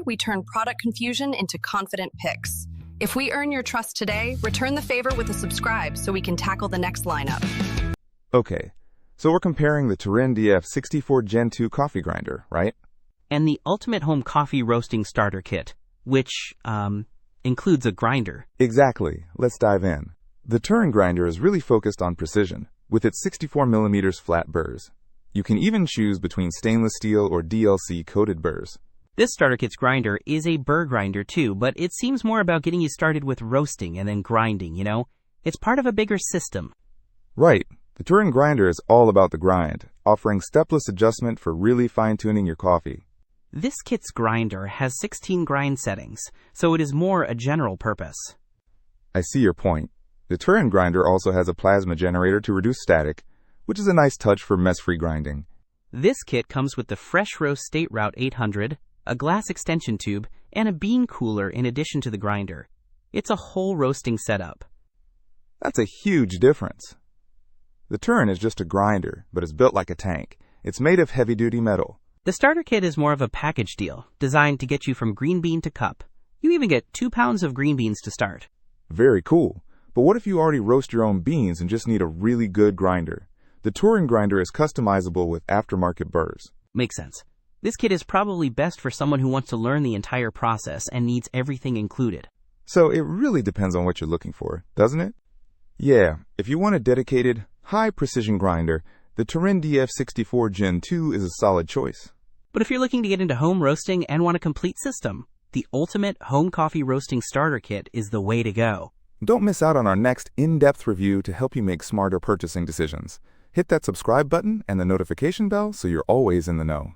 we turn product confusion into confident picks. If we earn your trust today, return the favor with a subscribe so we can tackle the next lineup. Okay, so we're comparing the Turin DF64 Gen 2 coffee grinder, right? And the ultimate home coffee roasting starter kit, which, includes a grinder. Exactly. Let's dive in. The Turin grinder is really focused on precision, with its 64mm flat burrs. You can even choose between stainless steel or DLC-coated burrs. This starter kit's grinder is a Burr grinder too, but it seems more about getting you started with roasting and then grinding, you know? It's part of a bigger system. Right. The Turin grinder is all about the grind, offering stepless adjustment for really fine-tuning your coffee. This kit's grinder has 16 grind settings, so it is more a general purpose. I see your point. The Turin grinder also has a plasma generator to reduce static, which is a nice touch for mess-free grinding. This kit comes with the Fresh Roast State Route 800, a glass extension tube, and a bean cooler in addition to the grinder. It's a whole roasting setup. That's a huge difference. The Turin is just a grinder, but it's built like a tank. It's made of heavy-duty metal. The starter kit is more of a package deal, designed to get you from green bean to cup. You even get 2 pounds of green beans to start. Very cool. But what if you already roast your own beans and just need a really good grinder? The Turin grinder is customizable with aftermarket burrs. Makes sense. This kit is probably best for someone who wants to learn the entire process and needs everything included. So it really depends on what you're looking for, doesn't it? Yeah, if you want a dedicated, high-precision grinder, the Turin DF64 Gen 2 is a solid choice. But if you're looking to get into home roasting and want a complete system, the ultimate home coffee roasting starter kit is the way to go. Don't miss out on our next in-depth review to help you make smarter purchasing decisions. Hit that subscribe button and the notification bell so you're always in the know.